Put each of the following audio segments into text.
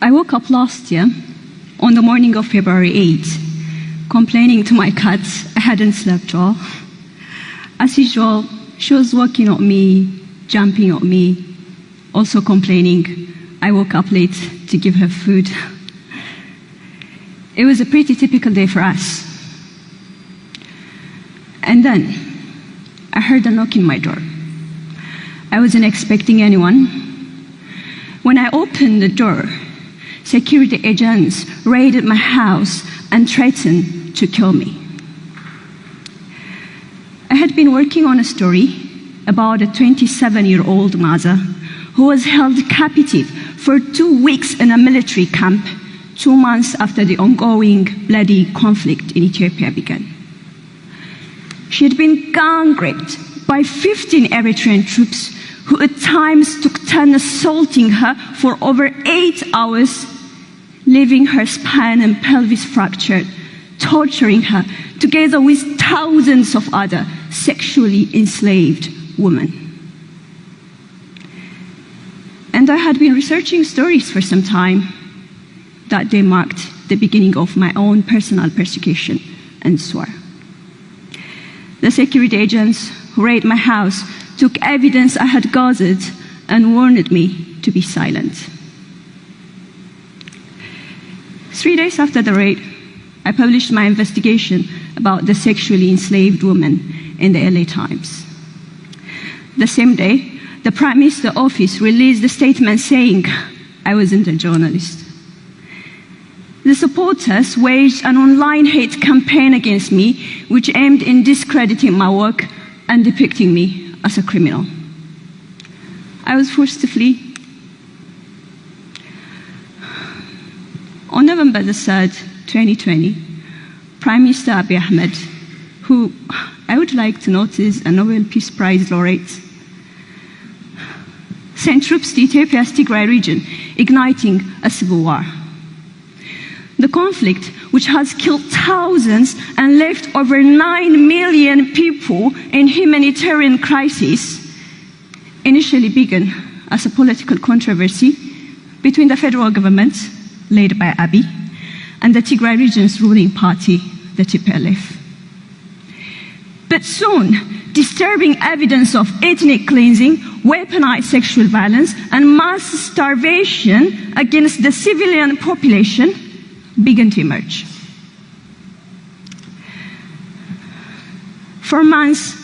I woke up last year on the morning of February 8, complaining to my cat I hadn't slept well. As usual, she was walking on me, jumping on me, also complaining I woke up late to give her food. It was a pretty typical day for us. And then I heard a knock in my door. I wasn't expecting anyone. When I opened the door, security agents raided my house and threatened to kill me. I had been working on a story about a 27-year-old mother who was held captive for 2 weeks in a military camp 2 months after the ongoing bloody conflict in Ethiopia began. She had been gang-raped by 15 Eritrean troops who at times took turn assaulting her for over 8 hours, leaving her spine and pelvis fractured, torturing her together with thousands of other sexually enslaved women. And I had been researching stories for some time. That day marked the beginning of my own personal persecution and SWAR. The security agents who raided my house took evidence I had gathered and warned me to be silent. 3 days after the raid, I published my investigation about the sexually enslaved women in the LA Times. The same day, the Prime Minister's office released a statement saying I wasn't a journalist. The supporters waged an online hate campaign against me, which aimed in discrediting my work and depicting me as a criminal. I was forced to flee. On November the 3rd, 2020, Prime Minister Abiy Ahmed, who I would like to note is a Nobel Peace Prize laureate, sent troops to Ethiopia's Tigray region, igniting a civil war. The conflict, which has killed thousands and left over 9 million people in humanitarian crisis, initially began as a political controversy between the federal government, led by Abiy, and the Tigray region's ruling party, the TPLF. But soon, disturbing evidence of ethnic cleansing, weaponized sexual violence, and mass starvation against the civilian population began to emerge. For months,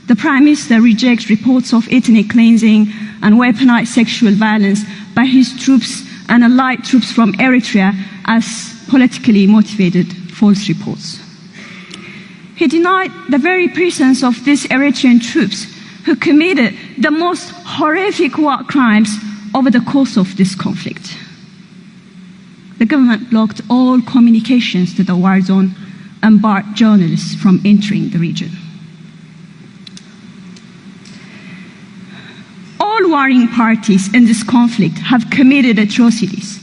the Prime Minister rejects reports of ethnic cleansing and weaponized sexual violence by his troops and allied troops from Eritrea as politically motivated false reports. He denied the very presence of these Eritrean troops who committed the most horrific war crimes over the course of this conflict. The government blocked all communications to the war zone and barred journalists from entering the region. All warring parties in this conflict have committed atrocities.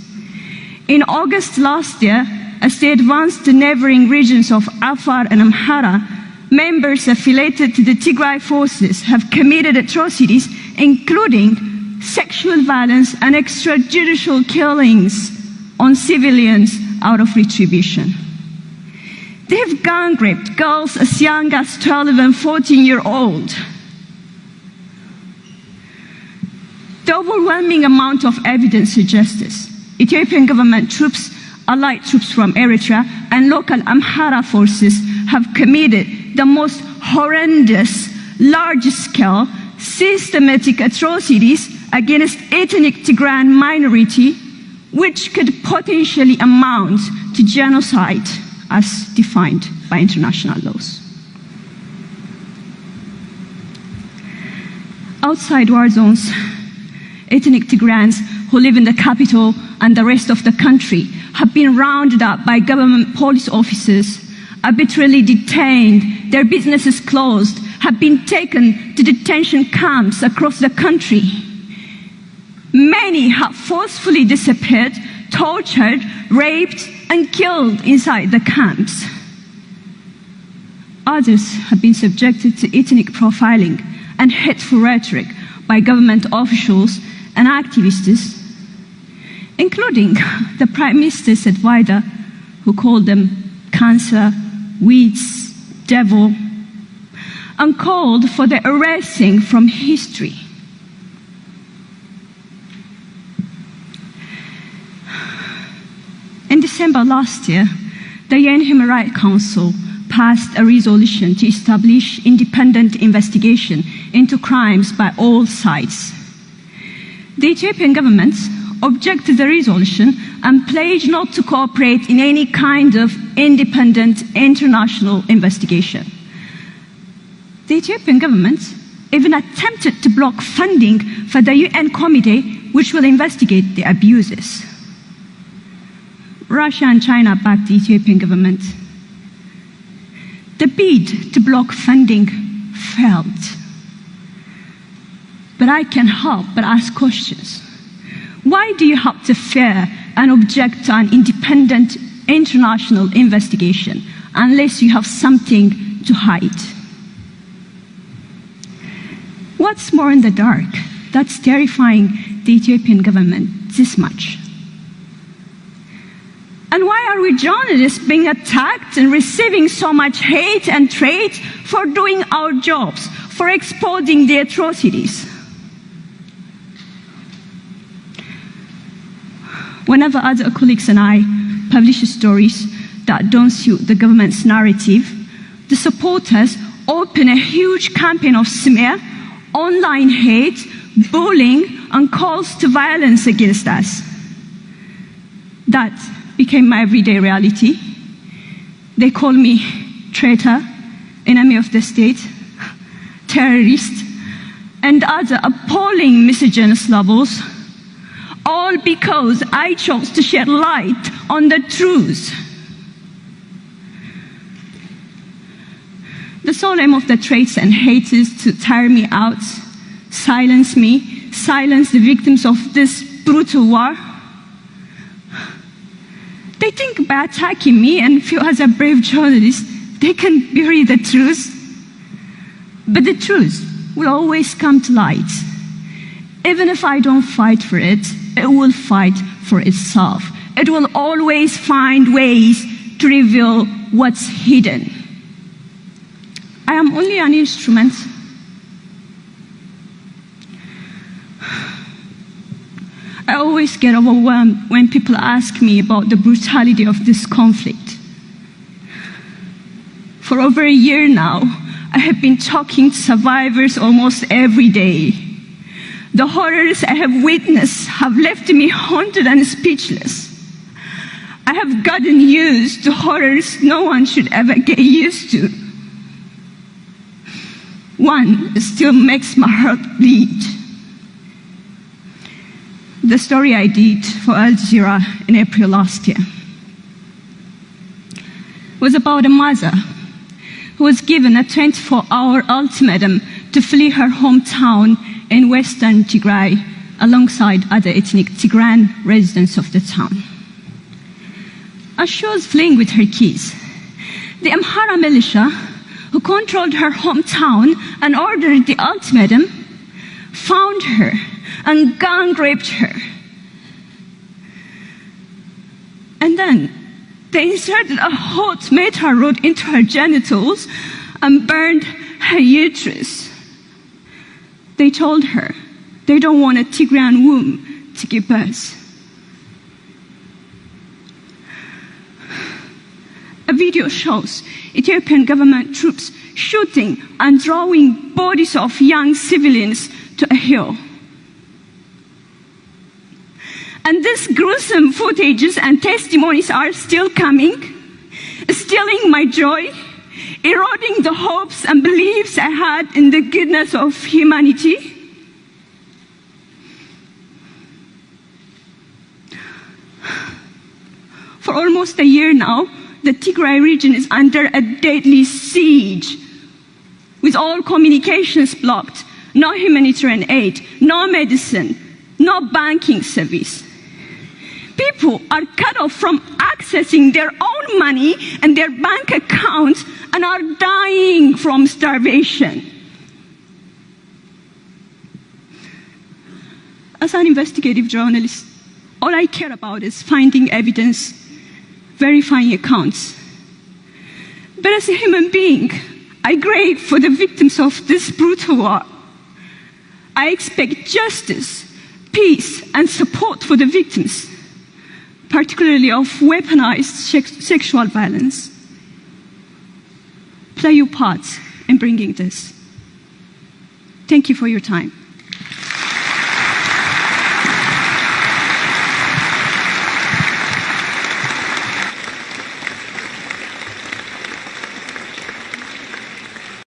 In August last year, as they advanced to neighboring regions of Afar and Amhara, members affiliated to the Tigray forces have committed atrocities, including sexual violence and extrajudicial killings on civilians out of retribution. They have gang-raped girls as young as 12 and 14-year-old. The overwhelming amount of evidence suggests this. Ethiopian government troops, allied troops from Eritrea, and local Amhara forces have committed the most horrendous, large-scale, systematic atrocities against ethnic Tigrayan minority, which could potentially amount to genocide as defined by international laws. Outside war zones, ethnic Tigrayans who live in the capital and the rest of the country have been rounded up by government police officers, arbitrarily detained, their businesses closed, have been taken to detention camps across the country. Many have forcefully disappeared, tortured, raped, and killed inside the camps. Others have been subjected to ethnic profiling and hateful rhetoric by government officials and activists. including the Prime Minister's advisor, who called them cancer, weeds, devil, and called for their erasing from history. In December last year, the UN Human Rights Council passed a resolution to establish independent investigation into crimes by all sides. The Ethiopian government objected to the resolution and pledged not to cooperate in any kind of independent international investigation. The Ethiopian government even attempted to block funding for the UN committee which will investigate the abuses. Russia and China backed the Ethiopian government. The bid to block funding failed. But I can't help but ask questions. Why do you have to fear and object to an independent international investigation unless you have something to hide? What's more in the dark that's terrifying the Ethiopian government this much? And why are we journalists being attacked and receiving so much hate and threats for doing our jobs, for exposing the atrocities? Whenever other colleagues and I publish stories that don't suit the government's narrative, the supporters open a huge campaign of smear, online hate, bullying, and calls to violence against us. That became my everyday reality. They call me traitor, enemy of the state, terrorist, and other appalling misogynist labels, all because I chose to shed light on the truth. The sole aim of the threats and hate is to tire me out, silence me, silence the victims of this brutal war. They think by attacking me and feel as a brave journalist, they can bury the truth. But the truth will always come to light. Even if I don't fight for it, it will fight for itself. It will always find ways to reveal what's hidden. I am only an instrument. I always get overwhelmed when people ask me about the brutality of this conflict. For over a year now, I have been talking to survivors almost every day. The horrors I have witnessed have left me haunted and speechless. I have gotten used to horrors no one should ever get used to. One still makes my heart bleed. The story I did for Al Jazeera in April last year was about a mother who was given a 24-hour ultimatum to flee her hometown in western Tigray alongside other ethnic Tigrayan residents of the town. As she was fleeing with her kids, the Amhara militia, who controlled her hometown and ordered the ultimatum, found her and gang raped her. And then they inserted a hot metal rod into her genitals and burned her uterus. They told her they don't want a Tigrayan womb to give birth. A video shows Ethiopian government troops shooting and throwing bodies of young civilians to a hill. And these gruesome footages and testimonies are still coming, stealing my joy, eroding the hopes and beliefs I had in the goodness of humanity. For almost a year now, the Tigray region is under a deadly siege, with all communications blocked, no humanitarian aid, no medicine, no banking service. People are cut off from accessing their own money and their bank accounts and are dying from starvation. As an investigative journalist, All I care about is finding evidence, verifying accounts. But as a human being, I grieve for the victims of this brutal war. I expect justice, peace, and support for the victims, particularly of weaponized sexual violence. Play your part in bringing this. Thank you for your time.